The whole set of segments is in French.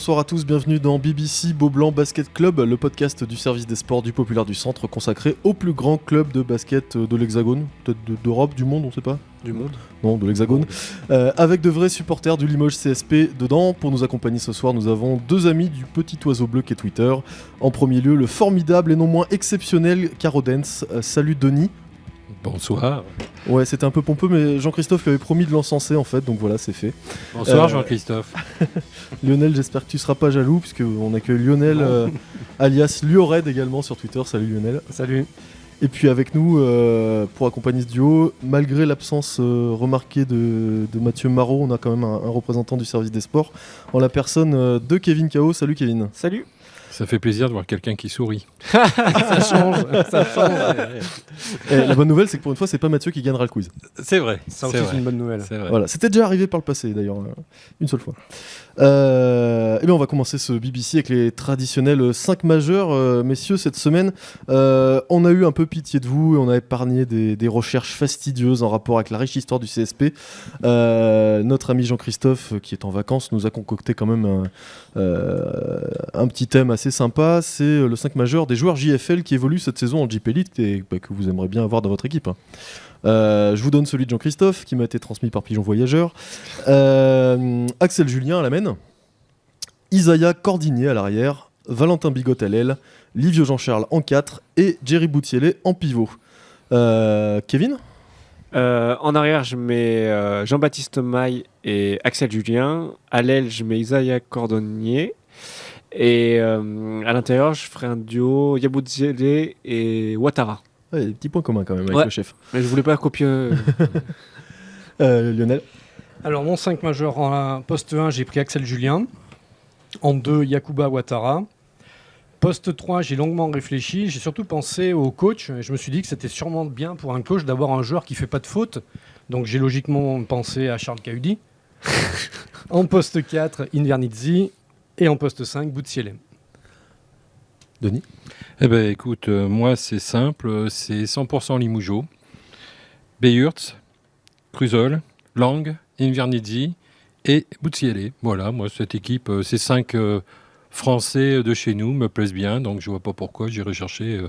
bonsoir à tous, bienvenue dans BBC Beaublanc Basket Club, le podcast du service des sports du Populaire du Centre consacré au plus grand club de basket de l'Hexagone, peut-être d'Europe, du monde, on sait pas. Du monde. Non, de l'Hexagone. Avec de vrais supporters du Limoges CSP dedans. Pour nous accompagner ce soir, nous avons deux amis du petit oiseau bleu qu'est Twitter. En premier lieu, le formidable et non moins exceptionnel Caro Dance. Salut Denis. Bonsoir. Ouais, c'était un peu pompeux, mais Jean-Christophe lui avait promis de l'encenser en fait, donc voilà, c'est fait. Bonsoir Jean-Christophe. Lionel, j'espère que tu seras pas jaloux, puisqu'on accueille Lionel, alias Liored également sur Twitter. Salut Lionel. Salut. Et puis avec nous, pour accompagner ce duo, malgré l'absence remarquée de Mathieu Marot, on a quand même un représentant du service des sports, en la personne de Kevin Kao. Salut Kevin. Salut. Ça fait plaisir de voir quelqu'un qui sourit. Ça change. Et la bonne nouvelle, c'est que pour une fois, c'est pas Mathieu qui gagnera le quiz. C'est vrai. Ça aussi, c'est une bonne nouvelle. C'est vrai. Voilà, c'était déjà arrivé par le passé d'ailleurs, une seule fois. Et bien on va commencer ce BBC avec les traditionnels 5 majeurs. Messieurs, cette semaine, on a eu un peu pitié de vous et on a épargné des recherches fastidieuses en rapport avec la riche histoire du CSP. Notre ami Jean-Christophe, qui est en vacances, nous a concocté quand même un petit thème assez sympa. C'est le 5 majeur des joueurs JFL qui évoluent cette saison en JP Elite et que vous aimeriez bien avoir dans votre équipe. Je vous donne celui de Jean-Christophe qui m'a été transmis par Pigeon Voyageur. Axel Julien à la main, Isaiah Cordinier à l'arrière, Valentin Bigot à l'aile, Livio Jean-Charles en 4 et Jerry Boutielé en pivot. Kevin ? En arrière, je mets Jean-Baptiste Maille et Axel Julien. À l'aile, je mets Isaiah Cordonnier. Et à l'intérieur, je ferai un duo Yaboudziele et Ouattara. Ouais, des petits points communs quand même avec le chef. Mais je voulais pas copier. Lionel ? Alors, mon 5 majeur en poste 1, j'ai pris Axel Julien. En 2, Yacouba Ouattara. Poste 3, j'ai longuement réfléchi. J'ai surtout pensé au coach. Et je me suis dit que c'était sûrement bien pour un coach d'avoir un joueur qui fait pas de faute. Donc, j'ai logiquement pensé à Charles Cahudi. En poste 4, Invernizzi. Et en poste 5, Boutielé. Denis ? Eh ben écoute, moi c'est simple, c'est 100% Limoujo, Beyurtz, Cruzol, Lang, Invernizzi et Boutielé. Voilà, moi cette équipe, ces 5 Français de chez nous me plaisent bien, donc je vois pas pourquoi j'irai chercher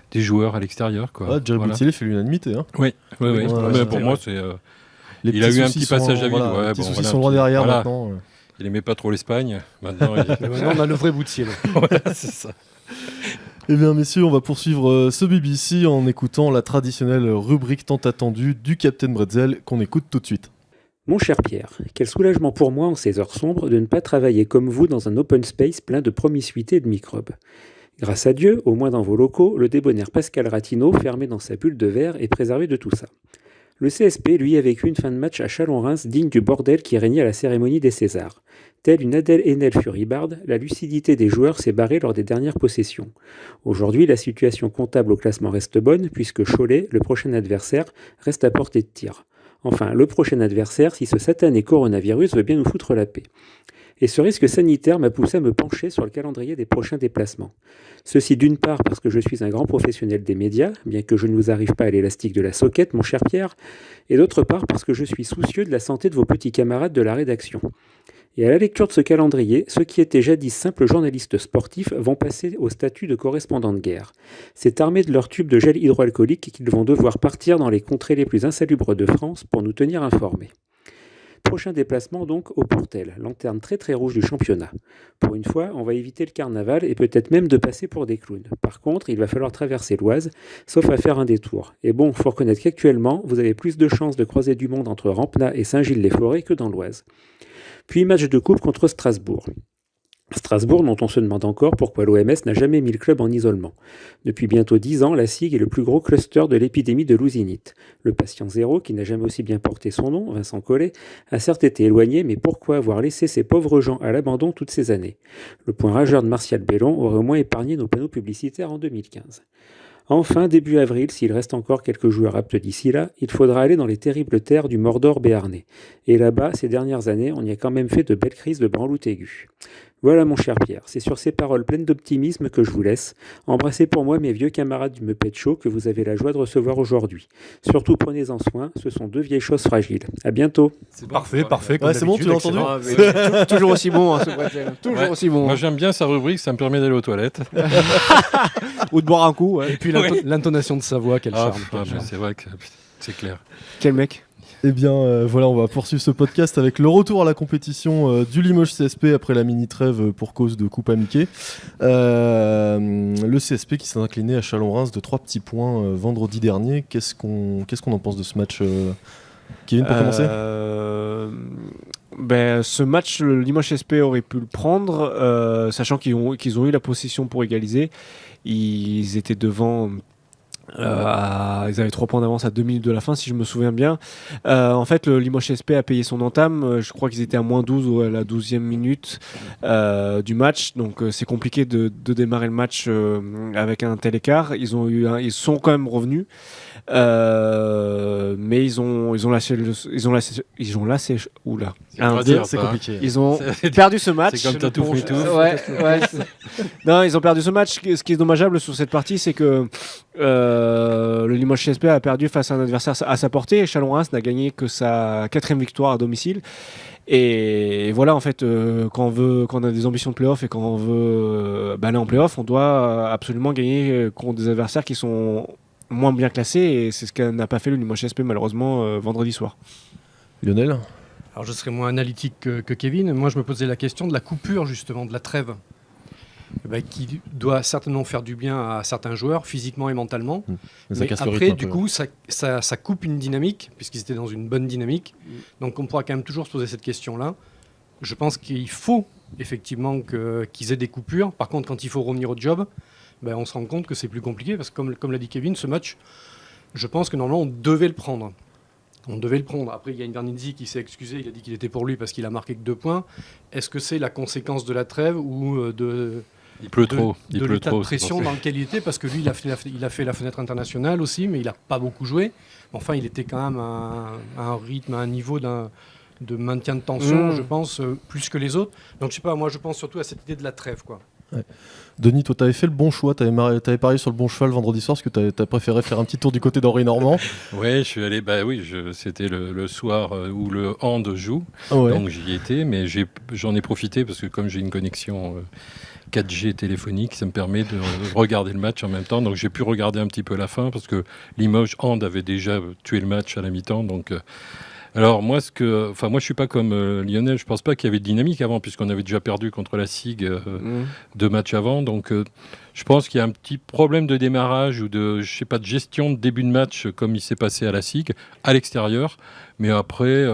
des joueurs à l'extérieur. Jerry Boutielé fait l'unanimité. Hein. Oui. Mais pour moi c'est... il a eu un petit passage à vide. Les petits soucis sont loin derrière maintenant. Il aimait pas trop l'Espagne. Maintenant, on a le vrai Boutielé. Ouais, c'est ça. Eh bien, messieurs, on va poursuivre ce BBC en écoutant la traditionnelle rubrique tant attendue du Captain Bretzel qu'on écoute tout de suite. Mon cher Pierre, quel soulagement pour moi en ces heures sombres de ne pas travailler comme vous dans un open space plein de promiscuité et de microbes. Grâce à Dieu, au moins dans vos locaux, le débonnaire Pascal Ratino, fermé dans sa bulle de verre, est préservé de tout ça. Le CSP, lui, a vécu une fin de match à Chalon-Reims digne du bordel qui régnait à la cérémonie des Césars. Telle une Adèle Haenel furibarde, la lucidité des joueurs s'est barrée lors des dernières possessions. Aujourd'hui, la situation comptable au classement reste bonne, puisque Cholet, le prochain adversaire, reste à portée de tir. Enfin, le prochain adversaire, si ce satané coronavirus veut bien nous foutre la paix. Et ce risque sanitaire m'a poussé à me pencher sur le calendrier des prochains déplacements. Ceci d'une part parce que je suis un grand professionnel des médias, bien que je ne vous arrive pas à l'élastique de la soquette, mon cher Pierre, et d'autre part parce que je suis soucieux de la santé de vos petits camarades de la rédaction. Et à la lecture de ce calendrier, ceux qui étaient jadis simples journalistes sportifs vont passer au statut de correspondants de guerre. C'est armé de leur tube de gel hydroalcoolique qu'ils vont devoir partir dans les contrées les plus insalubres de France pour nous tenir informés. Prochain déplacement donc au Portel, lanterne très très rouge du championnat. Pour une fois, on va éviter le carnaval et peut-être même de passer pour des clowns. Par contre, il va falloir traverser l'Oise, sauf à faire un détour. Et bon, faut reconnaître qu'actuellement, vous avez plus de chances de croiser du monde entre Rampenat et Saint-Gilles-les-Forêts que dans l'Oise. Puis match de coupe contre Strasbourg. Strasbourg, dont on se demande encore pourquoi l'OMS n'a jamais mis le club en isolement. Depuis bientôt 10 ans, la SIG est le plus gros cluster de l'épidémie de l'ousinite. Le patient zéro, qui n'a jamais aussi bien porté son nom, Vincent Collet, a certes été éloigné, mais pourquoi avoir laissé ces pauvres gens à l'abandon toutes ces années ? Le point rageur de Martial Bellon aurait au moins épargné nos panneaux publicitaires en 2015. Enfin, début avril, s'il reste encore quelques joueurs aptes d'ici là, il faudra aller dans les terribles terres du Mordor béarnais. Et là-bas, ces dernières années, on y a quand même fait de belles crises de branloute aiguë. Voilà mon cher Pierre, c'est sur ces paroles pleines d'optimisme que je vous laisse. Embrassez pour moi mes vieux camarades du Muppet Show que vous avez la joie de recevoir aujourd'hui. Surtout prenez-en soin, ce sont 2 vieilles choses fragiles. À bientôt. C'est parfait. Ouais, c'est bon, tu l'as entendu ? Toujours aussi bon, hein, ce Bretzel. Toujours Ouais. aussi bon. Moi j'aime bien sa rubrique, ça me permet d'aller aux toilettes. Ou de boire un coup. Ouais. Et puis l'intonation de sa voix, quel charme. quel mais charme. c'est vrai que c'est clair. Quel mec. Eh bien, voilà, on va poursuivre ce podcast avec le retour à la compétition du Limoges CSP après la mini-trêve pour cause de coupe amicée. Le CSP qui s'est incliné à Chalon-Reims de 3 petits points vendredi dernier. Qu'est-ce qu'on en pense de ce match Kevin, pour commencer Ce match, le Limoges CSP aurait pu le prendre, sachant qu'ils ont eu la possession pour égaliser. Ils étaient devant... ils avaient 3 points d'avance à 2 minutes de la fin, si je me souviens bien. En fait, le Limoges CSP a payé son entame. Je crois qu'ils étaient à moins 12 ou à la 12e minute du match. Donc, c'est compliqué de démarrer le match avec un tel écart. Ils sont quand même revenus. Mais ils ont lâché. Oula. C'est compliqué. Ils ont perdu ce match. C'est comme Tatouf et tout. Non, ils ont perdu ce match. Ce qui est dommageable sur cette partie, c'est que le Limoges CSP a perdu face à un adversaire à sa portée. Chalon-Reims n'a gagné que sa 4e victoire à domicile. Et voilà, en fait, quand on a des ambitions de play-off et quand on veut aller en play-off, on doit absolument gagner contre des adversaires qui sont moins bien classés. Et c'est ce qu'a n'a pas fait le Limoges CSP, malheureusement, vendredi soir. Lionel ? Alors je serai moins analytique que Kevin. Moi, je me posais la question de la coupure, justement, de la trêve. Qui doit certainement faire du bien à certains joueurs, physiquement et mentalement. Ça Mais casse le après, rythme un du peu. coup, ça coupe une dynamique, puisqu'ils étaient dans une bonne dynamique. Donc on pourra quand même toujours se poser cette question-là. Je pense qu'il faut effectivement qu'ils aient des coupures. Par contre, quand il faut revenir au job, on se rend compte que c'est plus compliqué, parce que comme l'a dit Kevin, ce match, je pense que normalement, on devait le prendre. Après, il y a Invernizzi qui s'est excusé, il a dit qu'il était pour lui parce qu'il a marqué que 2 points. Est-ce que c'est la conséquence de la trêve ou Il pleut trop. de l'état de pression dans lequel il était, parce que lui, il a fait la fenêtre internationale aussi, mais il n'a pas beaucoup joué. Enfin, il était quand même à un rythme, à un niveau de maintien de tension, je pense, plus que les autres. Donc, je sais pas, moi, je pense surtout à cette idée de la trêve, quoi. Ouais. Denis, toi, t'avais fait le bon choix, t'avais parié sur le bon cheval vendredi soir, parce que t'as préféré faire un petit tour du côté d'Henri Normand. Ouais, je suis allé, c'était le soir où le hand joue, Ouais. donc j'y étais, mais j'en ai profité parce que comme j'ai une connexion 4G téléphonique, ça me permet de regarder le match en même temps, donc j'ai pu regarder un petit peu la fin parce que Limoges hand avait déjà tué le match à la mi-temps, donc... Alors moi, je suis pas comme Lionel, je pense pas qu'il y avait de dynamique avant, puisqu'on avait déjà perdu contre la SIG 2 matchs avant, donc je pense qu'il y a un petit problème de démarrage ou de gestion de début de match comme il s'est passé à la SIG, à l'extérieur, mais après,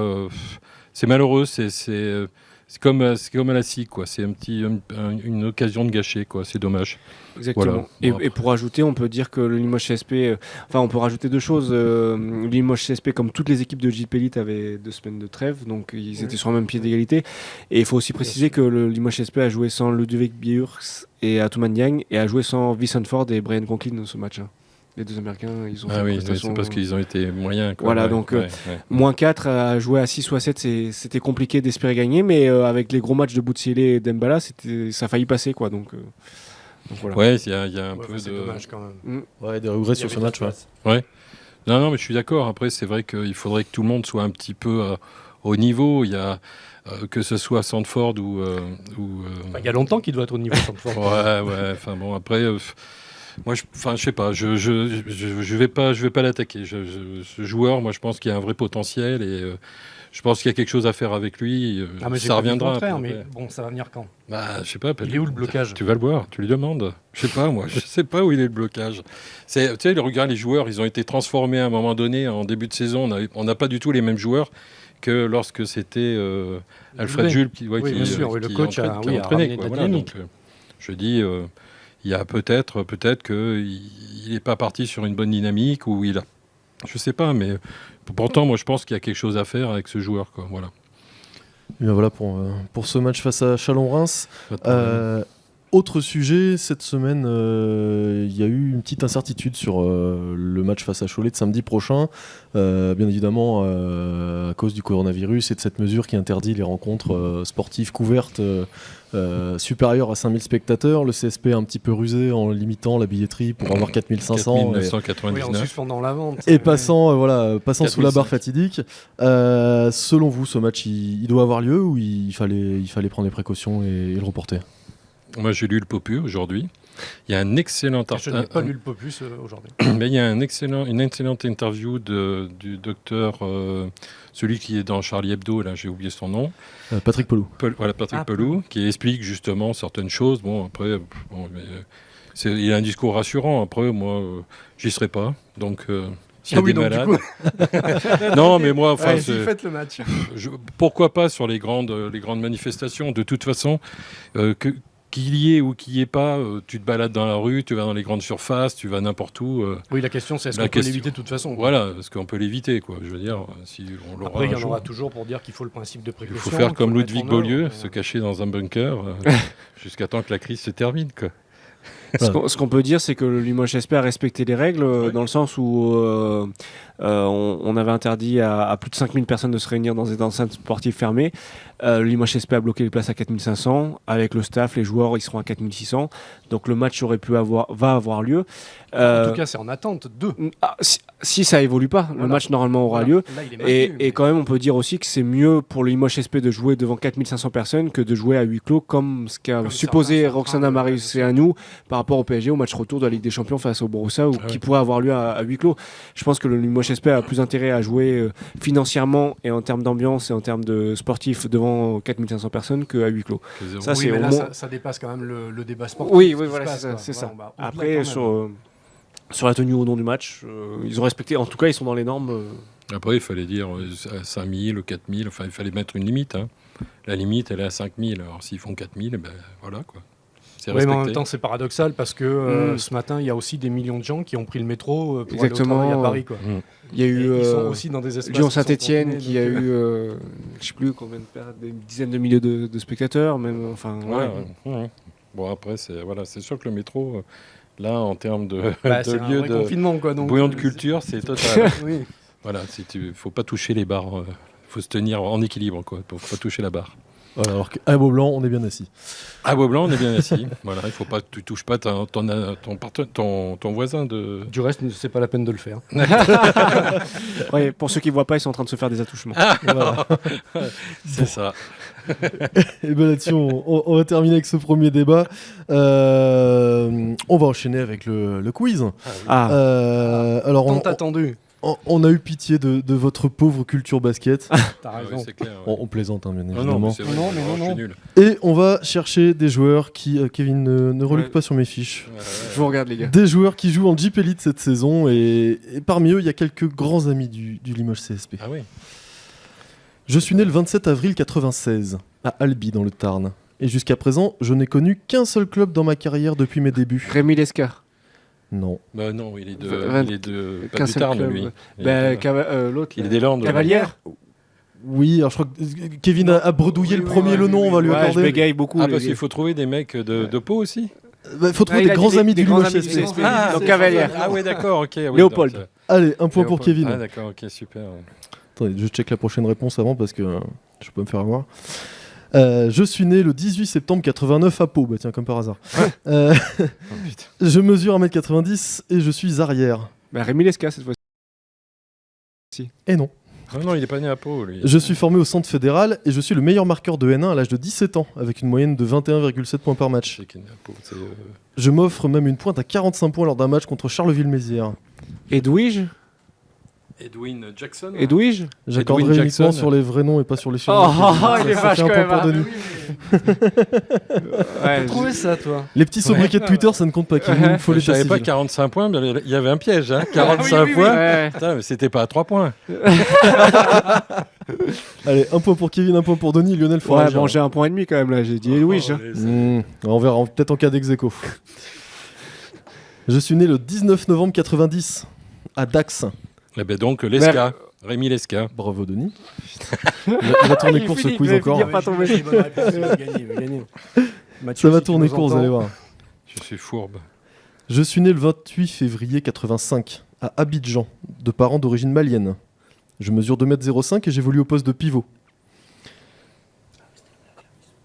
c'est malheureux, c'est comme à la SIG, quoi. C'est une occasion de gâcher, quoi. C'est dommage. Exactement. Voilà. Et pour ajouter, on peut dire que le Limoges CSP... on peut rajouter 2 choses. Le Limoges CSP, comme toutes les équipes de JP Elite, avaient 2 semaines de trêve, donc ils étaient sur le même pied d'égalité. Et il faut aussi préciser que le Limoges CSP a joué sans Ludovic Bierks et Atuman Diagne, et a joué sans Vincent Ford et Brian Conklin dans ce match. Les 2 Américains, ils ont fait une prestation... c'est parce qu'ils ont été moyens, quoi. Voilà, Ouais, donc ouais. moins 4 à jouer à 6 ou à 7, c'était compliqué d'espérer gagner, mais avec les gros matchs de Boutsielé et Dembala, ça a failli passer, quoi. Donc voilà. Ouais, il y a un peu C'est de... dommage quand même. Ouais, des regrets sur ce match. Ouais. Non, mais je suis d'accord. Après, c'est vrai qu'il faudrait que tout le monde soit un petit peu au niveau. Il y a que ce soit Sandford ou Il y a longtemps qu'il doit être au niveau de Sandford. ouais. Enfin bon, après, moi, je sais pas. Je vais pas l'attaquer. Ce joueur, moi, je pense qu'il y a un vrai potentiel et je pense qu'il y a quelque chose à faire avec lui. Ça reviendra. Mais bon, ça va venir quand ? Je sais pas. Il est où le blocage ? Tu vas le voir, tu lui demandes. Je sais pas, moi, je sais pas où il est le blocage. Tu sais, regarde, les joueurs, ils ont été transformés à un moment donné en début de saison. On n'a pas du tout les mêmes joueurs que lorsque c'était Alfred Jules qui bien sûr, le coach a entraîné. Quoi, voilà, donc, je dis, il y a peut-être qu'il n'est pas parti sur une bonne dynamique ou il a, je sais pas, mais pourtant, moi, je pense qu'il y a quelque chose à faire avec ce joueur, quoi. Voilà. Et bien voilà pour ce match face à Chalon-Reims. Autre sujet, cette semaine, il y a eu une petite incertitude sur le match face à Cholet de samedi prochain. Bien évidemment, à cause du coronavirus et de cette mesure qui interdit les rencontres sportives couvertes supérieures à 5000 spectateurs. Le CSP a un petit peu rusé en limitant la billetterie pour avoir 4500. 4999. en suspendant la vente. Et passant sous la barre 4500. fatidique. Selon vous, ce match, il doit avoir lieu ou il fallait prendre les précautions et le reporter? Moi, j'ai lu le Popu aujourd'hui. Il y a un excellent Je n'ai pas lu le Popus aujourd'hui. Mais il y a une excellente interview du docteur, celui qui est dans Charlie Hebdo, là, j'ai oublié son nom. Patrick Pelou. Patrick Pelou, qui explique justement certaines choses. Bon, après, il a un discours rassurant. Après, moi, j'y serai pas. Donc, s'il y a des malades. Non, mais moi, enfin, faites le match. pourquoi pas sur les grandes manifestations. De toute façon, qu'il y ait ou qu'il n'y ait pas, tu te balades dans la rue, tu vas dans les grandes surfaces, tu vas n'importe où. Oui, la question c'est est-ce qu'on peut l'éviter de toute façon. Voilà, parce qu'on peut l'éviter, quoi. Je veux dire, si on l'aura. Après, il y en aura toujours pour dire qu'il faut le principe de Il précaution. faut faire comme le mettre Ludwig en œuvre, Beaulieu, mais- se cacher dans un bunker jusqu'à temps que la crise se termine, quoi. Ce qu'on peut dire, c'est que le Limoges SP a respecté les règles, dans le sens où on avait interdit à plus de 5000 personnes de se réunir dans des enceintes sportives fermées. Le Limoges SP a bloqué les places à 4500. Avec le staff, les joueurs, ils seront à 4600. Donc le match va avoir lieu. En tout cas, c'est en attente de. Si ça évolue pas, le match normalement aura lieu. Là, il est maintenu, Et quand même, on peut dire aussi que c'est mieux pour le Limoges SP de jouer devant 4500 personnes que de jouer à huis clos, comme ce qu'a Comme supposé certains sont en Roxana train de- Mariuseanu par rapport au PSG au match retour de la Ligue des Champions face au Borussia, qui pourrait avoir lieu à huis clos. Je pense que le Limoges SP a plus intérêt à jouer financièrement et en termes d'ambiance et en termes de sportif devant 4500 personnes qu'à huis clos. Ça, Oui, c'est mais au là, moins- ça dépasse quand même le débat sportif. Oui, ce qui se voilà, passe, quoi. c'est ça. Voilà, on va au-delà Après, quand même. sur la tenue au nom du match, ils ont respecté, en tout cas, ils sont dans les normes. Après, il fallait dire 5000, 4000, enfin, il fallait mettre une limite. Hein. La limite, elle est à 5000. Alors, s'ils font 4000, ben voilà, quoi. C'est Oui, mais en respecté. même temps, c'est paradoxal parce que ce matin, il y a aussi des millions de gens qui ont pris le métro pour aller au Exactement. travail à Paris. Quoi. Il y a Et eu ils sont aussi dans des espaces. Lyon qui sont Saint-Etienne confinés, qui a donc, eu, je sais plus combien des dizaines de milliers de spectateurs, même. Enfin, Ouais, ouais. Bon, après, c'est sûr que le métro, là, en termes de, bah, de c'est un lieu vrai de confinement, quoi. Donc, bouillon de culture, c'est total. Oui. Voilà, faut pas toucher les barres. Faut se tenir en équilibre, quoi. Faut pas toucher la barre. Voilà, alors qu'à Beaublanc, on est bien assis. À Beaublanc, on est bien assis. Voilà, il faut pas, tu touches pas ton voisin de. Du reste, c'est pas la peine de le faire. Ouais, pour ceux qui voient pas, ils sont en train de se faire des attouchements. Voilà. C'est ça. Et bien là-dessus, on va terminer avec ce premier débat. On va enchaîner avec le quiz. Ah, Alors, Tant attendu. on a eu pitié de votre pauvre culture basket. T'as Ah raison. oui, c'est clair. Ouais. On plaisante, hein, bien Non, évidemment. non, mais c'est vrai. Non, mais je suis non. nul. Et on va chercher des joueurs qui... Kevin, ne reluque Ouais. pas sur mes fiches. je vous regarde, les gars. Des joueurs qui jouent en Jeep Elite cette saison. Et parmi eux, il y a quelques grands amis du Limoges CSP. Ah oui. Je suis né le 27 avril 96, à Albi, dans le Tarn. Et jusqu'à présent, je n'ai connu qu'un seul club dans ma carrière depuis mes débuts. Rémi Lescar. Non. Bah non, il est Vingt- pas qu'un du seul Tarn, club. lui. L'autre. Il est là. des Landes. Cavalière. Oui, alors je crois que Kevin a bredouillé le premier le nom, on va lui Ouais, je accorder. bégaye beaucoup. Ah, les parce gars. qu'il faut trouver des mecs de Pau aussi. Il faut trouver il des a grands dit amis des du grands Limoges amis du CSP. CSP. Ah, Donc c'est- Cavalière. Ah ouais, d'accord, ok. Oui, Léopold. donc, Allez, un point pour Léopold. Kevin. Ah d'accord, ok, super. Attendez, je check la prochaine réponse avant parce que je peux me faire avoir. Je suis né le 18 septembre 89 à Pau, bah tiens, comme par hasard. Oh, putain. Je mesure 1m90 et je suis arrière. Bah, Rémi Lescar, cette fois-ci. Et non. Ah non, il est pas né à Pau, lui. Je suis formé au centre fédéral et je suis le meilleur marqueur de N1 à l'âge de 17 ans, avec une moyenne de 21,7 points par match. Je sais qu'il est né à Pau, c'est, Je m'offre même une pointe à 45 points lors d'un match contre Charleville-Mézières. Edwige. Edwin Jackson. Edwige. J'accorderai Edwin uniquement Jackson. sur les vrais noms et pas sur les Oh, surnoms. il est Ça vache fait un quand point même, pour hein. Denis. Ouais, Trouvé ça, toi. Les petits sobriquets de Twitter, ça ne compte pas. Il faut les Je savais chasser. pas 45 points, mais il y avait un piège. Hein. 45 points. Ouais. Putain, mais c'était pas à 3 points. Allez, un point pour Kevin, un point pour Denis. Lionel, faut Ouais, réagir. bon, j'ai un point et demi quand même là. J'ai dit Edwige. hein. On verra, peut-être en cas d'ex-aequo. Je suis né le 19 novembre 90 à Dax. Eh ben donc, Lesca. Rémi Lesca. Bravo Denis. Il va tourner court ce quiz encore. pas tomber. Il va gagner. Mathieu, Ça va si tu tourner nous court, vous entends. allez voir. Je suis fourbe. Je suis né le 28 février 85 à Abidjan, de parents d'origine malienne. Je mesure 2,05 m et j'évolue au poste de pivot.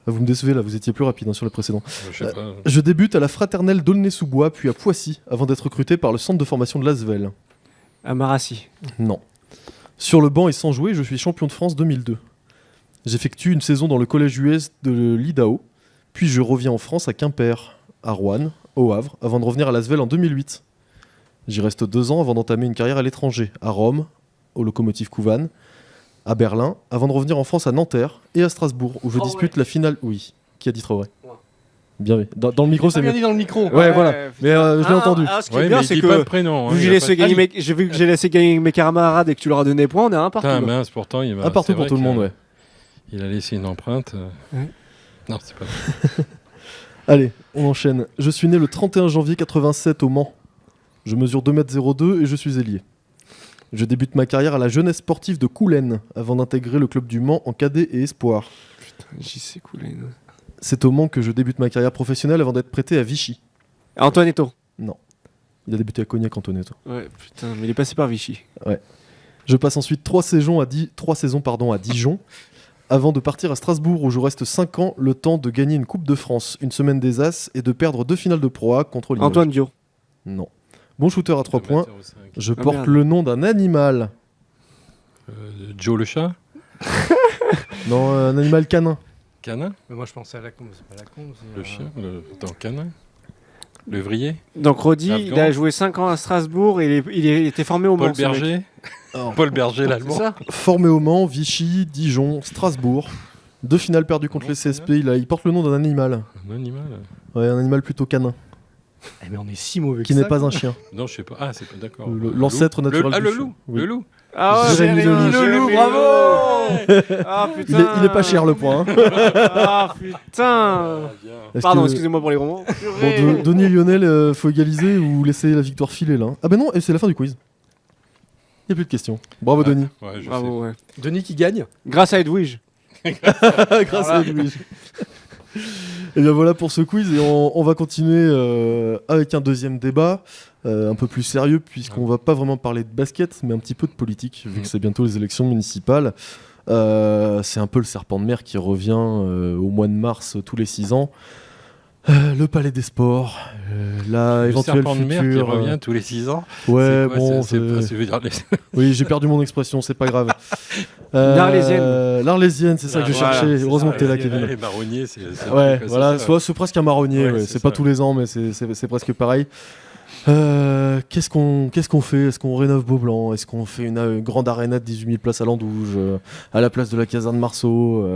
Ah, vous me décevez là, vous étiez plus rapide sur le précédent. Je sais pas. Je débute à la fraternelle d'Aulnay-sous-Bois, puis à Poissy, avant d'être recruté par le centre de formation de l'Asvel. À Marassi. Non. Sur le banc et sans jouer, je suis champion de France 2002. J'effectue une saison dans le collège US de l'IDAO, puis je reviens en France à Quimper, à Rouen, au Havre, avant de revenir à l'Asvel en 2008. J'y reste 2 ans avant d'entamer une carrière à l'étranger, à Rome, au Lokomotiv Couvannes, à Berlin, avant de revenir en France à Nanterre et à Strasbourg, où je dispute la finale. Oui, qui a dit Traoré? Moi. Bien vu. Dans le micro, c'est Pas bien mieux. dit dans le micro. Ouais, voilà. Mais je l'ai entendu. Ce qui Ouais, est bien, mais il c'est dit que pas le prénom. vu que j'ai laissé gagner mes camarades et que tu leur as donné points, on est à un partout. Putain, là. mince, pourtant, il m'a. Un partout c'est pour vrai tout le que monde, ouais. Il a laissé une empreinte. Ouais. Non, c'est pas. Allez, on enchaîne. Je suis né le 31 janvier 87 au Mans. Je mesure 2,02 m et je suis ailier. Je débute ma carrière à la jeunesse sportive de Coulennes, avant d'intégrer le club du Mans en cadet et espoir. J'y sais coulé. C'est au Mans que je débute ma carrière professionnelle avant d'être prêté à Vichy. Antoine Eto'o. Il a débuté à Cognac, Antonetto. Ouais, putain, mais il est passé par Vichy. Je passe ensuite 3 saisons à Dijon, avant de partir à Strasbourg où je reste 5 ans, le temps de gagner une Coupe de France, une semaine des As et de perdre 2 finales de Pro A contre Limoges. Antoine Dio. Non. Bon shooter à 3 points. 2,05 m. Je Ah, porte merde. le nom d'un animal. Joe le chat. Non, un animal canin. Canin. Mais moi, je pensais à la con, c'est pas la con. c'est, Le chien. Attends, canin. Le vrillé. Donc Rodi, L'Afghan. il a joué 5 ans à Strasbourg et il était formé au Mans. Paul ce mec. Berger. Alors, Paul Berger, C'est l'allemand. ça. formé au Mans, Vichy, Dijon, Strasbourg. 2 finales perdues contre les CSP. Il porte le nom d'un animal. Un animal. Ouais, un animal plutôt canin, Eh, mais on est si mauvais qui que n'est ça, pas quoi. un chien. Non, je sais pas. Ah, c'est pas d'accord. L'ancêtre Le- naturel Ah, du le chien. loup. Oui. Le loup. Ah ouais, Jérémy Leloup. Jérémy bravo. Ah Il putain. est pas cher le point. hein. Ah putain. Est-ce Pardon, que- excusez-moi pour les romans. Bon, Denis et Lionel, faut égaliser ou laisser la victoire filer là. Ah ben non, et c'est la fin du quiz. Il n'y a plus de questions. Bravo Denis. Ouais, je sais. Bravo, ouais. Denis qui gagne. Grâce à Edwige. Grâce à Edwige. Et bien voilà pour ce quiz et on va continuer avec un deuxième débat un peu plus sérieux puisqu'on va pas vraiment parler de basket mais un petit peu de politique vu que c'est bientôt les élections municipales. C'est un peu le serpent de mer qui revient au mois de mars tous les 6 ans. Le palais des sports, la Le éventuelle serpent de mer qui future. revient tous les 6 ans. Ouais, C'est quoi, bon, c'est pas- c'est- ça veut dire les- oui, j'ai perdu mon expression, c'est pas grave. L'Arlésienne. L'Arlésienne, c'est ça que je Voilà, cherchais. c'est Heureusement ça, que t'es là, l'Arlésienne. Kevin. Les marronniers, c'est. Ouais, c'est voilà, ça. c'est presque un marronnier, Ouais, ouais, c'est c'est pas ça. tous les ans, mais c'est presque pareil. Qu'est-ce qu'on fait? Est-ce qu'on rénove Beaublanc? Est-ce qu'on fait une grande aréna de 18 000 places à L'Andouge, à la place de la caserne Marceau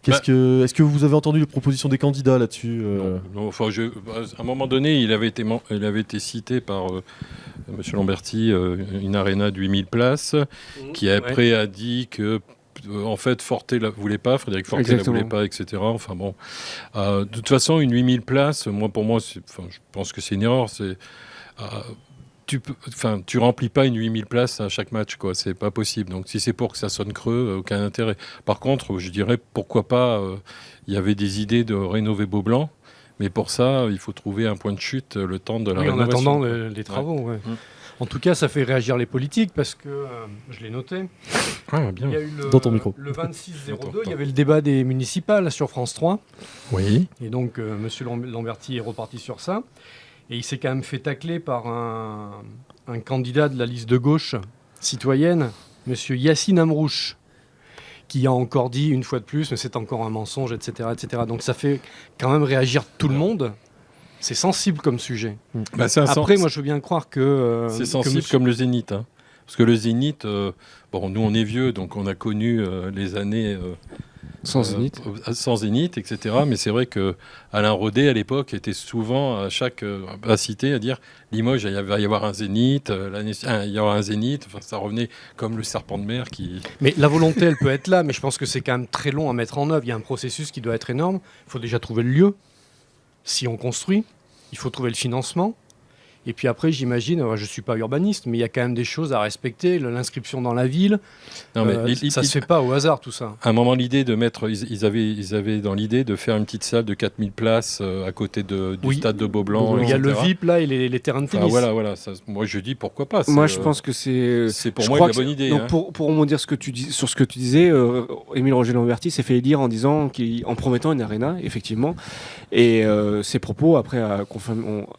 Est-ce que vous avez entendu les propositions des candidats là-dessus Non, enfin, à un moment donné, il avait été cité par M. Lamberti, une aréna de 8000 places, qui après a dit que en fait, Forté ne voulait pas, Frédéric Forté ne voulait pas, etc. Enfin bon, de toute façon, une 8000 places, pour moi, je pense que c'est une erreur. Tu remplis pas une 8000 places à chaque match, quoi. C'est pas possible. Donc, si c'est pour que ça sonne creux, aucun intérêt. Par contre, je dirais pourquoi pas. Il y avait des idées de rénover Beaublanc, mais pour ça, il faut trouver un point de chute le temps de la Oui, en rénovation. attendant quoi. les travaux. Ouais. En tout cas, ça fait réagir les politiques parce que je l'ai noté. Ah, bien. Il y a eu Dans ton micro. le 26-02, Attends. il y avait le débat des municipales sur France 3. Oui. Et donc, M. Lamberti est reparti sur ça. Et il s'est quand même fait tacler par un candidat de la liste de gauche citoyenne, M. Yassine Amrouche, qui a encore dit une fois de plus, mais c'est encore un mensonge, etc., etc. Donc ça fait quand même réagir tout le monde. C'est sensible comme sujet. Bah, c'est Après, moi, je veux bien croire que... c'est que sensible monsieur- comme le Zénith. Hein. Parce que le Zénith, nous on est vieux, donc on a connu les années Sans Zénith. sans Zénith, etc. Mais c'est vrai que Alain Rodet, à l'époque, était souvent à chaque cité à dire Limoges, il va y avoir un Zénith, il y aura un Zénith. Enfin, ça revenait comme le serpent de mer qui. Mais la volonté, elle peut être là, mais je pense que c'est quand même très long à mettre en œuvre. Il y a un processus qui doit être énorme. Il faut déjà trouver le lieu. Si on construit, il faut trouver le financement. Et puis après, j'imagine, je ne suis pas urbaniste, mais il y a quand même des choses à respecter. L'inscription dans la ville, Non, mais ça ne se fait pas au hasard, tout ça. À un moment, l'idée de mettre, ils avaient dans l'idée de faire une petite salle de 4000 places à côté du stade de Beaublanc. Il y a le etc. VIP là et les terrains de tennis. Enfin, voilà. Moi, je dis pourquoi pas. Moi, je pense que c'est pour je moi crois une que bonne idée. Donc, hein. pour rebondir sur ce que tu disais, Émile Roger Lamberti s'est fait élire en disant en promettant une arena, effectivement. Et ses propos après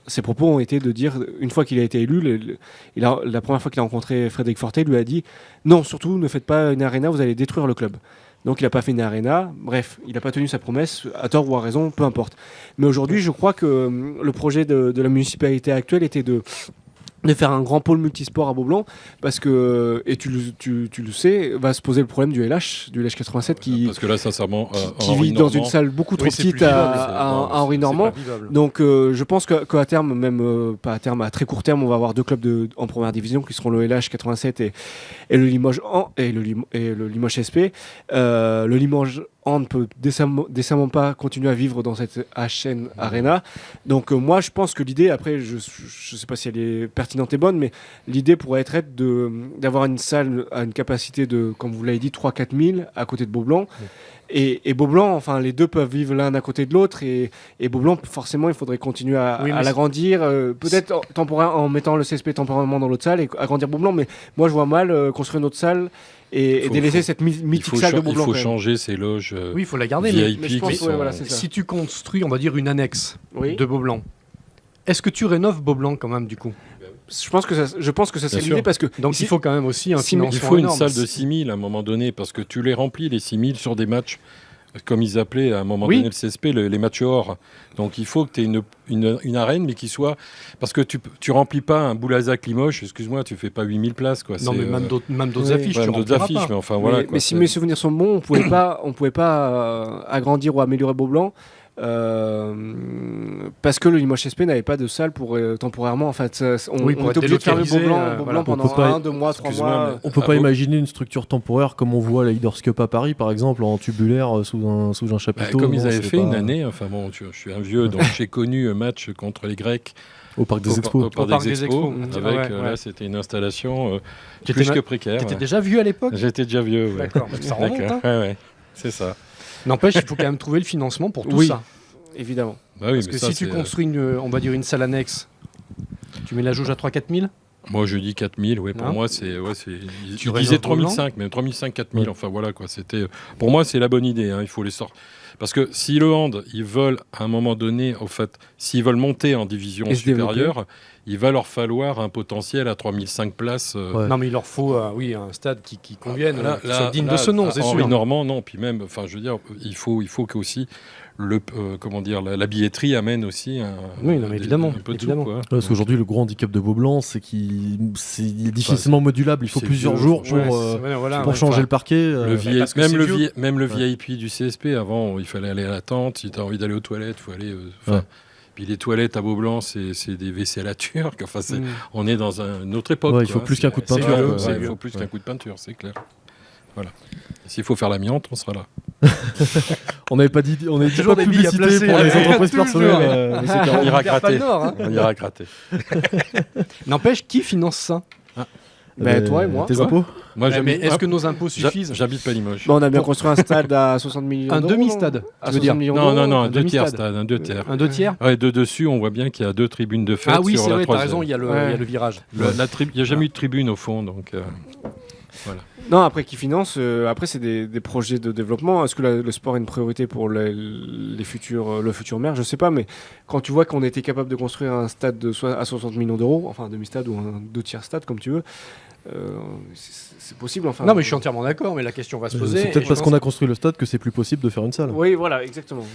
ses propos ont été de dire, une fois qu'il a été élu, la première fois qu'il a rencontré Frédéric Fortet, lui a dit non, surtout ne faites pas une arena, vous allez détruire le club. Donc il n'a pas fait une arena, bref, il n'a pas tenu sa promesse, à tort ou à raison, peu importe. Mais aujourd'hui, je crois que le projet de la municipalité actuelle était de faire un grand pôle multisport à Beaublanc, parce que, et tu le sais, va se poser le problème du LH 87 Parce que là, sincèrement, qui vit dans une salle beaucoup trop petite à Henri Normand. Donc je pense qu'à terme, même pas à terme, à très court terme, on va avoir 2 clubs en première division qui seront le LH 87 et le Limoges et le Limoges SP. Le Limoges ne peut décemment pas continuer à vivre dans cette HN Arena. Donc moi je pense que l'idée, après je sais pas si elle est pertinente et bonne, mais l'idée pourrait être d'avoir une salle à une capacité de, comme vous l'avez dit, 3-4 000 à côté de Beaublanc. Et Beaublanc, enfin les deux peuvent vivre l'un à côté de l'autre, et Beaublanc, forcément il faudrait continuer à l'agrandir, peut-être en mettant le CSP temporairement dans l'autre salle et agrandir Beaublanc, mais moi je vois mal construire une autre salle et délaisser cette mythique salle de Beaublanc. Il faut changer ces loges oui, il faut la garder, VIP mais je pense, si tu construis, on va dire, une annexe de Beaublanc, est-ce que tu rénoves Beaublanc quand même du coup? Je pense que ça serait l'idée, parce que donc il faut quand même aussi un financement. Il faut une énorme. salle de 6000 à un moment donné, parce que tu les remplis les 6000 sur des matchs comme ils appelaient à un moment donné le CSP, les matchs hors. Donc il faut que tu aies une arène, mais qui soit... Parce que tu remplis pas un Boulazac Limoges, excuse-moi, tu fais pas 8000 places. Quoi. Non, mais même d'autres affiches, tu rempliras pas. Mais enfin, voilà, mais si mes souvenirs sont bons, on pouvait pas agrandir ou améliorer Beaublanc. Parce que le Limoges SP n'avait pas de salle pour temporairement, en fait, on était obligé de fermer Beaublanc pendant 1, 2 mois, 3 mois. On peut pas imaginer une structure temporaire comme on voit la Leaders Cup à Paris, par exemple, en tubulaire sous un chapiteau. Comme ils avaient fait une année, enfin bon, je suis un vieux, donc j'ai connu un match contre les Grecs au Parc des Expos. Au Parc des Expos. Avec, là, c'était une installation plus que précaire. T'étais déjà vieux à l'époque? J'étais déjà vieux, ouais. D'accord, ça remonte, hein. Ouais, c'est ça. N'empêche, il faut quand même trouver le financement pour tout ça. Évidemment. Bah oui, parce que si tu construis on va dire une salle annexe, tu mets la jauge à 3-4 000? Moi je dis 4 000, ouais, pour moi c'est... Tu disais 3 500, mais 3 500, 4 000, enfin voilà quoi. Pour moi c'est la bonne idée, hein, il faut les sortir. Parce que si le hand, ils veulent à un moment donné, au fait, s'ils veulent monter en division supérieure, il va leur falloir un potentiel à 3005 places. Non, mais il leur faut un stade qui convienne, qui soit digne de ce nom, c'est sûr. Henri Normand, non. Puis même, enfin, je veux dire, il faut que aussi la billetterie amène aussi évidemment, un peu de évidemment. tout, quoi. Parce qu'aujourd'hui, le gros handicap de Beaublanc, c'est qu'il est difficilement modulable. Il faut plusieurs jours pour changer le parquet. Même le VIP du CSP, avant, il fallait aller à la tente. Si tu as envie d'aller aux toilettes, il faut aller... Puis les toilettes à Beaublanc, c'est des WC à la turque. Enfin, on est dans une autre époque. Il faut plus qu'un coup de peinture. Il faut plus qu'un coup de peinture, c'est clair. Voilà. S'il faut faire l'amiante, on sera là. On n'avait pas dit, on est toujours des publicité pour les entreprises personnelles. On ira gratter. On ira gratter. N'empêche, qui finance ça? Toi et moi. Tes impôts? Moi, mais est-ce que nos impôts suffisent? J'habite pas Limoges. On a bien construit un stade à 60 millions d'euros. Un demi-stade, tu veux dire? Non, un 2 tiers stade. Un 2 tiers. Un 2 tiers? Ouais, de dessus, on voit bien qu'il y a 2 tribunes de fête. Ah oui, sur c'est la vrai, t'as troisième. raison, il y a le virage. Il n'y a jamais eu de tribune au fond, donc voilà. Non, après qui finance, après c'est des projets de développement. Est-ce que le sport est une priorité pour le futur maire? Je sais pas, mais quand tu vois qu'on était capable de construire un stade à 60 millions d'euros, enfin un demi-stade ou un 2 tiers stade comme tu veux, c'est possible. Enfin, non, mais je suis entièrement d'accord, mais la question va se poser. C'est peut-être parce qu'on a construit le stade que c'est plus possible de faire une salle. Oui, voilà, exactement.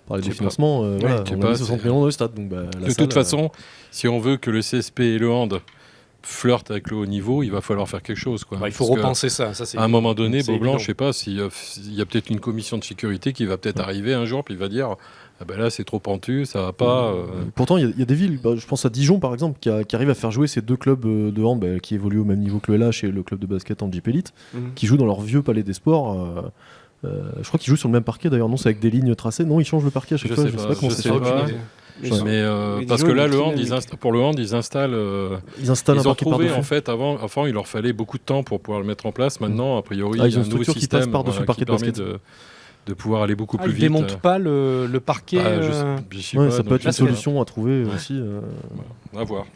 Parler du financement, on a mis 60 millions dans le stade. Donc, de toute façon, si on veut que le CSP et le hand flirtent avec le haut niveau, il va falloir faire quelque chose. Quoi. Il faut repenser ça. Ça à un moment donné, Beaublanc, je ne sais pas, s'il y a peut-être une commission de sécurité qui va peut-être arriver un jour, puis il va dire là c'est trop pentu, ça va pas. Pourtant, il y a des villes, je pense à Dijon par exemple, qui arrivent à faire jouer ces deux clubs de hand qui évoluent au même niveau que le LH et le club de basket en Jeep Elite, qui jouent dans leur vieux palais des sports. Je crois qu'ils jouent sur le même parquet d'ailleurs, non, c'est avec des lignes tracées, non, ils changent le parquet à chaque fois, je sais pas comment c'est. Mais Mais parce disons, que là, une le hand, dynamique. pour le hand, ils installent. Ils installent un Ils ont parquet trouvé par-dessus. en fait avant il leur fallait beaucoup de temps pour pouvoir le mettre en place. Maintenant, a priori, Ah, il y ils ont a un une nouveau structure qui passe système par-dessus le parquet qui de permet basket. de pouvoir aller beaucoup Ah, plus ils vite. démontent pas le parquet. Je sais Ouais, pas, ça donc peut être je une sais pas. solution à trouver Ouais. aussi. À voir.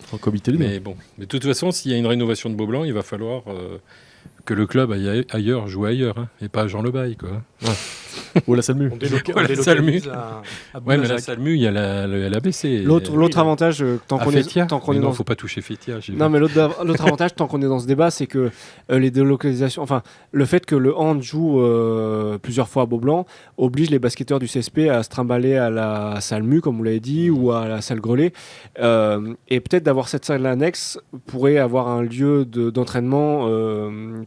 Faut cohabiter les deux. Mais bon, mais de toute façon, s'il y a une rénovation de Beaublanc, il va falloir que le club aille ailleurs, jouer ailleurs, hein, et pas à Jean Lebaille, quoi. Ou la Salmu. On délocalise Voilà, Salmu. à Ouais, mais la Boulazac. Salmu, il y a l'ABC. L'autre avantage, tant qu'on est, Fétia. tant qu'on Mais est non, dans faut pas toucher Fétia. j'ai Non, vu. mais l'autre avantage, tant qu'on est dans ce débat, c'est que les délocalisations, enfin, le fait que le hand joue plusieurs fois à Beaublanc oblige les basketteurs du CSP à se trimballer à la salle Mu, comme vous l'avez dit, ou à la salle Grelet. Et peut-être d'avoir cette salle annexe pourrait avoir un lieu d'entraînement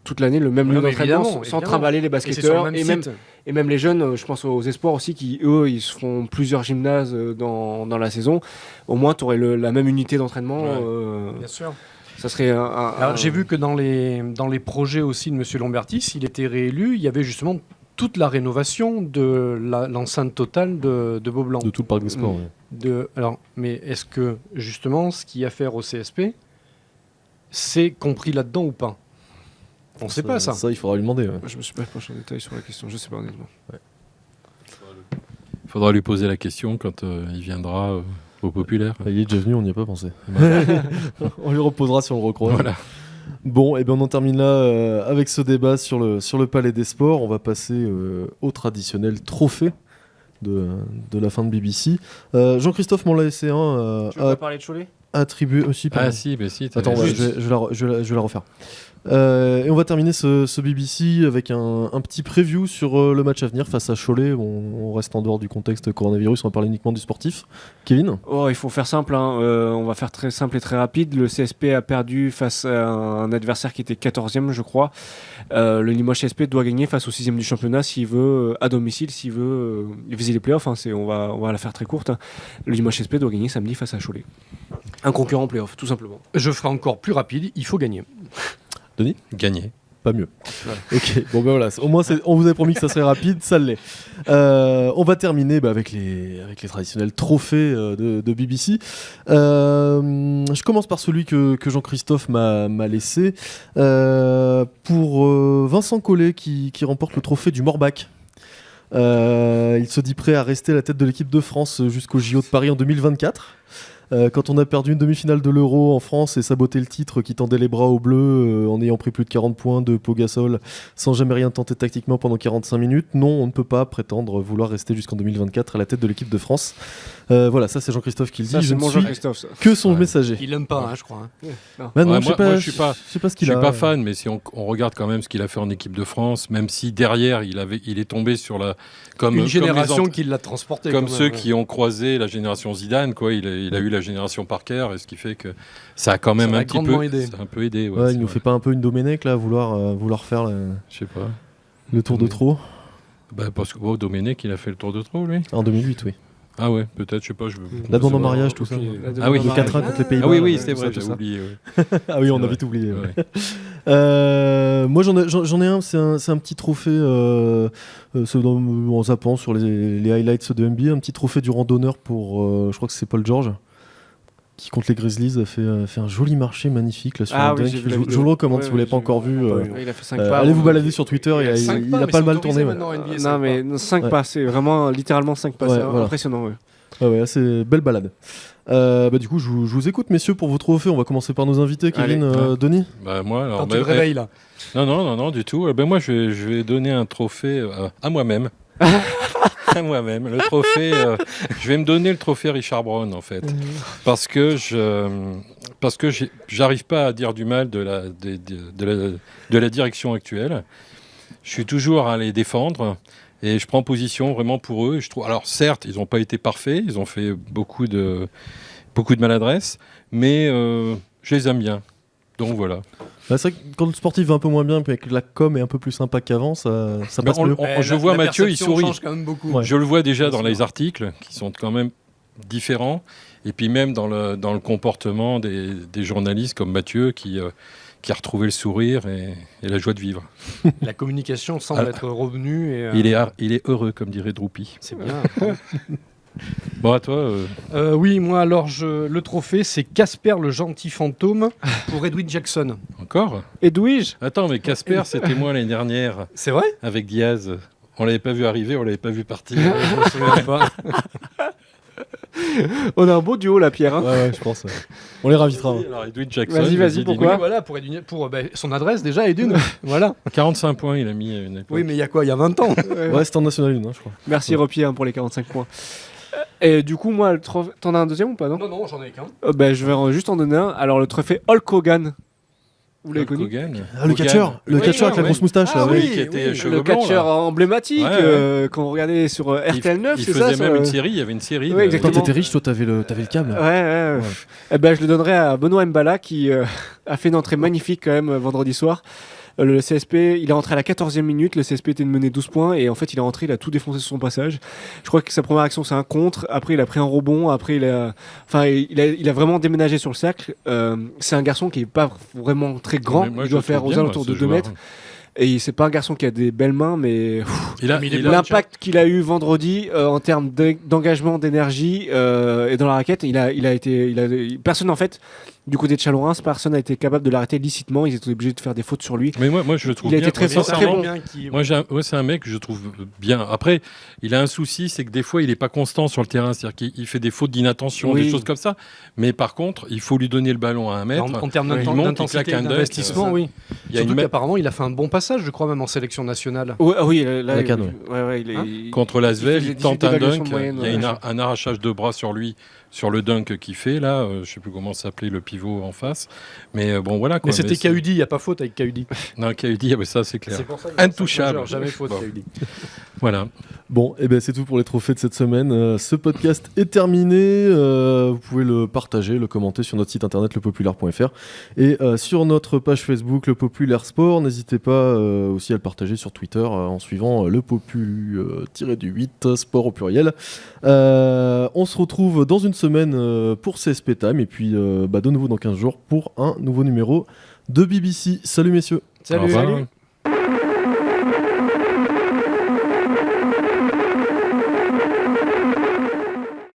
toute l'année, le même Oui, lieu mais d'entraînement, évidemment, sans évidemment. trimballer les Et c'est sur basketteurs. le même Et même, site. et même les jeunes, je pense aux espoirs aussi, qui eux, ils se font plusieurs gymnases dans la saison. Au moins, tu aurais la même unité d'entraînement. Ouais. Bien sûr. Ça serait Alors, j'ai vu que dans les projets aussi de M. Lambertis, s'il était réélu, il y avait justement toute la rénovation de l'enceinte totale de Beaublanc. De tout le parc des sports. ouais. Mais est-ce que justement ce qu'il y a à faire au CSP, c'est compris là-dedans ou pas? On ne sait pas ça. Ça, il faudra lui demander. ouais. Je me suis pas penché en détail sur la question, je sais pas honnêtement. Il faudra lui poser la question quand il viendra au Populaire. Il est déjà venu, on n'y a pas pensé. On lui reposera si on le recroise. Voilà. Bon, et bien on en termine là avec ce débat sur le Palais des Sports. On va passer au traditionnel trophée de la fin de BBC. Jean-Christophe, mon LASC1 Tu veux pas parler de Cholet attribué aussi. Ah si, mais si. Attends, ouais, je vais la refaire. Et on va terminer ce BBC avec un petit preview sur le match à venir face à Cholet. On reste en dehors du contexte coronavirus, on va parler uniquement du sportif. Kevin? Il faut faire simple, hein. On va faire très simple et très rapide. Le CSP a perdu face à un adversaire qui était 14e, je crois. Le Limoges CSP doit gagner face au 6e du championnat s'il veut, à domicile, s'il veut viser les playoffs. Hein. On va la faire très courte. Hein. Le Limoges CSP doit gagner samedi face à Cholet. Un concurrent en playoff, tout simplement. Je ferai encore plus rapide, il faut gagner. Gagner. Pas mieux. Ouais. Ok, bon ben voilà, au moins on vous avait promis que ça serait rapide, ça l'est. On va terminer avec les traditionnels trophées de BBC. Je commence par celui que Jean-Christophe m'a laissé. Pour Vincent Collet qui remporte le trophée du Morbach. Il se dit prêt à rester à la tête de l'équipe de France jusqu'au JO de Paris en 2024. Quand on a perdu une demi-finale de l'Euro en France et saboté le titre qui tendait les bras aux Bleus en ayant pris plus de 40 points de Pau Gasol sans jamais rien tenter tactiquement pendant 45 minutes, non, on ne peut pas prétendre vouloir rester jusqu'en 2024 à la tête de l'équipe de France. Voilà, ça c'est Jean-Christophe qui le dit. Ça, Je c'est ne mon suis Jean-Christophe. Ça. que son Ouais. messager. Il aime pas, je crois. Non. Bah non, Ouais, je sais moi, pas, je suis pas- je sais pas ce Je qu'il suis a. pas fan, mais si on regarde quand même ce qu'il a fait en équipe de France, même si derrière il est tombé sur Une génération les qui l'a transporté. comme quand ceux même, qui ont croisé la génération Zidane, quoi. Il a eu la génération Parker, et ce qui fait que ça a quand même Ça l'a un petit peu grandement aidé. ça a un peu aidé. Ouais, c'est il nous vrai. fait pas un peu une Domenech là, vouloir faire Je sais pas. le tour de trop Parce que Domenech, il a fait le tour de trop, lui. en 2008, oui. Ah ouais, peut-être, je sais pas. La demande en mariage, tout ça. Ah oui, Le 4-1 contre les Pays-Bas. Ah oui, tout c'est ça, vrai, tout j'avais ça. oublié. Ouais. Ah oui, on C'est a vrai. vite oublié. ouais. Ouais. Moi j'en ai un, c'est un petit trophée en zappant sur les highlights de NBA, un petit trophée du randonneur pour, je crois que c'est Paul George, qui contre les Grizzlies a fait un joli marché magnifique là, sur Ah un oui, dunk. j'ai vu la Je vidéo. vous le recommande Ouais, si vous ne l'avez pas j'ai encore vu. Ouais, il a fait 5 pas. Allez vous balader sur Twitter, il a 5 il pas, a mais pas c'est mal autorisé tourné. Ouais. maintenant en NBA, Non, 5 mais 5 Ouais. pas, c'est vraiment littéralement 5 pas. Ouais, C'est voilà. impressionnant. Ouais. Ouais, c'est belle balade. Du coup, je vous écoute, messieurs, pour vos trophées. On va commencer par nos invités, Kevin, Allez. Denis. Bah, moi, alors, Quand tu te réveilles là. Non, du tout. Moi, je vais donner un trophée à moi-même. À moi-même. Le trophée. Je vais me donner le trophée Richard Brown, en fait. Parce que j'arrive pas à dire du mal de la direction actuelle. Je suis toujours à les défendre. Et je prends position vraiment pour eux. Et je trouve, alors certes, ils n'ont pas été parfaits. Ils ont fait beaucoup de maladresse. Mais je les aime bien. Donc voilà. Bah, c'est vrai que quand le sportif va un peu moins bien, puis que la com est un peu plus sympa qu'avant, ça passe mieux. Je vois Mathieu, il sourit. change quand même beaucoup. Ouais. Je le vois déjà dans Bien les sûr. articles qui sont quand même différents. Et puis même dans le comportement des journalistes comme Mathieu qui a retrouvé le sourire et la joie de vivre. La communication semble Ah. être revenue. Et, Il est heureux, comme dirait Droupi. c'est bien. Bon, à toi. Oui, moi alors le trophée c'est Casper le gentil fantôme pour Edwin Jackson. Encore Edwige. Attends, mais Casper, c'était moi l'année dernière C'est vrai? avec Diaz. On l'avait pas vu arriver, on l'avait pas vu partir. Je me souviens pas. On a un beau duo là, Pierre. Hein. Ouais, je pense. On les ravitera. hein. Alors, Edwin Jackson. Vas-y, dis-nous. pourquoi Oui, voilà, pour son adresse déjà, Edwin. Voilà. 45 points, il a mis à une époque. Oui, mais il y a quoi? Il y a 20 ans. Ouais, c'était en National 1, je crois. Merci Repier pour les 45 points. Et du coup, moi, t'en as un deuxième ou pas, non? Non, j'en ai qu'un. Je vais juste en donner un. Alors, le trophée Hulk Hogan. Vous l'avez connu? Hogan. Ah, le catcheur avec la grosse moustache. Ah là, oui, ouais. qui était cheveux Le blancs, catcheur là. emblématique, Ouais, quand on regardait sur RTL 9, Il c'est faisait ça même sur, une série, il y avait une série. Oui, de- exactement. Quand t'étais riche, toi, t'avais le câble. Ouais. Eh ben, je le donnerais à Benoît Mbala qui a fait une entrée magnifique quand même vendredi soir. Le CSP, il est rentré à la 14e minute, le CSP était de mener 12 points et en fait il est rentré, il a tout défoncé sur son passage. Je crois que sa première action c'est un contre, après il a pris un rebond, après il a vraiment déménagé sur le cercle. C'est un garçon qui est pas vraiment très grand, Mais moi, il je doit le faire trouve aux bien, alentours moi, de ce 2 joueur. mètres. Et c'est pas un garçon qui a des belles mains, mais Il a, Mais il est il a- l'impact qu'il a eu vendredi en termes d'engagement, d'énergie et dans la raquette, personne en fait, du côté de Chalon-Reims, personne n'a été capable de l'arrêter licitement. Ils étaient obligés de faire des fautes sur lui. Mais moi, je le trouve Il a bien. été très Moi, fort, sincèrement, très bon. Moi, c'est un mec que je trouve bien. Après, il a un souci, c'est que des fois, il n'est pas constant sur le terrain. C'est-à-dire qu'il fait des fautes d'inattention, Oui. des choses comme ça. Mais par contre, il faut lui donner le ballon à un mètre. En termes il monte, il d'intensité claque un et dunk, d'investissement, ça. oui. Il y a Surtout une qu'apparemment, il a fait un bon passage, je crois, même en sélection nationale. Oui, là, La canne, il est. Hein contre l'Asvel, fait il des tente un 18 dunk. évaluations moyennes, Il y a ouais. un arrachage de bras sur lui, sur le dunk qu'il fait là. Je sais plus comment s'appelait le pivot en face. Mais bon, voilà. Quoi. Mais c'était c'est- KUD, il n'y a pas faute avec KUD. Non, KUD, mais ça, c'est clair. C'est pour ça Intouchable. jamais faute, Bon. KUD. Voilà. Bon, et ben c'est tout pour les trophées de cette semaine. Ce podcast est terminé. Vous pouvez le partager, le commenter sur notre site internet lepopulaire.fr et sur notre page Facebook Le Populaire Sport. N'hésitez pas aussi à le partager sur Twitter en suivant le popu-8 sport au pluriel. On se retrouve dans une semaine pour CSP Time et puis de nouveau dans 15 jours pour un nouveau numéro de BBC. Salut messieurs. Au revoir. Salut.